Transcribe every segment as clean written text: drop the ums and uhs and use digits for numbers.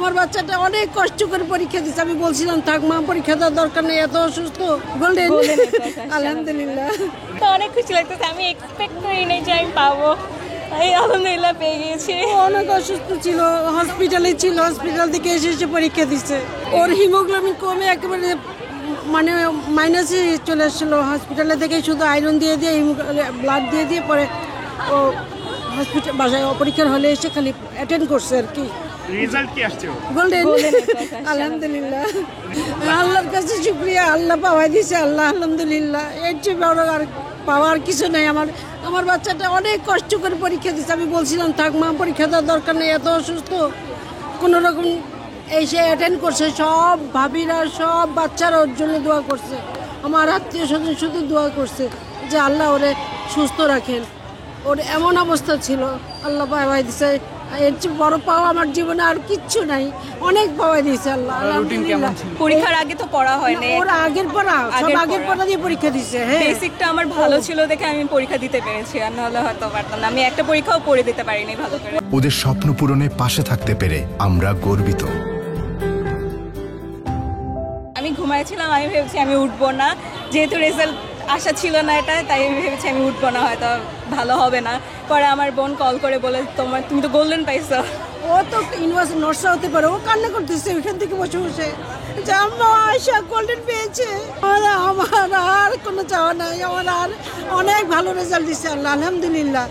আমার বাচ্চাটা অনেক কষ্ট করে পরীক্ষা দিচ্ছে। আমি বলছিলাম থাক মা, পরীক্ষা দেওয়ার দরকার নেই, এত অসুস্থ। গোল্ডেন আলহামদুলিল্লাহ, তো অনেক খুশি লাগতেছে। আমি এক্সপেক্ট করি নাই যে আমি পাবো, তাই আলহামদুলিল্লাহ পেয়ে গিয়েছি। অনেক অসুস্থ ছিল, হসপিটালে ছিল, হসপিটাল থেকে এসে পরীক্ষা দিচ্ছে। ওর হিমোগ্লোবিন কমে একেবারে মানে মাইনাসে চলে এসেছিল। হসপিটালে থেকে শুধু আয়রন দিয়ে ব্লাড দিয়ে পরে ও হসপিটাল বাসায় পরীক্ষার হলে এসে খালি অ্যাটেন্ড করছে আর কি। রেজাল্ট কি আসছে? গোল্ডেন আলহামদুলিল্লাহ, আল্লাহর কাছে শুকরিয়া, আল্লাহ পাওয়াই দিয়েছে। আল্লাহ আলহামদুলিল্লাহ, এর চেয়ে বড় আর পাওয়ার কিছু নেই। আমার বাচ্চাটা অনেক কষ্ট করে পরীক্ষা দিচ্ছে। আমি বলছিলাম থাক মা, পরীক্ষা দেওয়ার দরকার নেই, এত অসুস্থ। কোনো রকম এসে অ্যাটেন্ড করছে। সব ভাবিরা, সব বাচ্চারা ওর জন্য দোয়া করছে। আমার আত্মীয় স্বজন শুধু দোয়া করছে যে আল্লাহ ওরে সুস্থ রাখেন। ওর এমন অবস্থা ছিল, আল্লাহ পাওয়াই দিছে। এর চেয়ে বড় পাওয়া আমার জীবনে আর কিচ্ছু নাই। অনেক পাওয়াই দিয়েছে আল্লাহ আলহামদুলিল্লাহ। পরীক্ষার আগে তো পড়া হয় না, ওর আগের পড়া দিয়ে পরীক্ষা দিচ্ছে। হ্যাঁ, বেসিকটা আমার ভালো ছিল দেখে আমি পরীক্ষা দিতে পেরেছি, আর নাহলে হয়তো পারতাম না। আমি একটা পরীক্ষাও পড়ে দিতে পারিনি ভালো করে। ওদের স্বপ্ন পূরণে পাশে থাকতে পেরে আমরা গর্বিত। আমি ঘুমাইছিলাম, আমি ভেবেছি আমি উঠবো না, যেহেতু রেজাল্ট আশা ছিল না এটা, তাই আমি ভেবেছি আমি উঠবো না, হয়তো ভালো হবে না। পরে আমার বোন কল করে বলে তুমি তো গোল্ডেন পাইছো। ও তো ইউনিভার্সিটি নর্সা হতে পারে, ও কান্না করতেছে ওইখান থেকে বসে বসে যে আম্মা আয়শা গোল্ডেন পেয়েছে। আমার আর কোনো চাওয়া নাই, আমার আর অনেক ভালো রেজাল্ট দিচ্ছে আল্লাহ আলহামদুলিল্লাহ।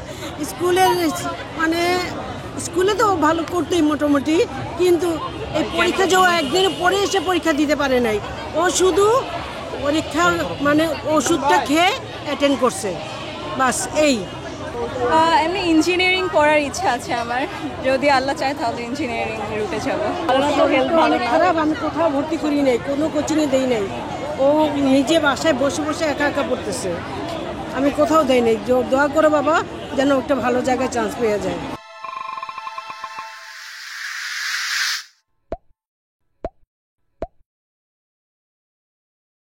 স্কুলে তো ভালো করতেই মোটামুটি, কিন্তু এই পরীক্ষা যে ও একদিন পরে এসে পরীক্ষা দিতে পারে নাই। ও শুধু পরীক্ষার ওষুধটা খেয়ে অ্যাটেন্ড করছে, বাস এই। এমনি ইঞ্জিনিয়ারিং পড়ার ইচ্ছা আছে আমার, যদি আল্লাহ চায় তাহলে ইঞ্জিনিয়ারিং রুটে যাবো। অনেক খারাপ, আমি কোথাও ভর্তি করি নাই, কোনো কোচিংয়ে দেই নাই। ও নিজে বাসায় বসে বসে একা একা পড়তেছে, আমি কোথাও দেই নাই। দোয়া করো বাবা যেন একটা ভালো জায়গায় চান্স পেয়ে যায়।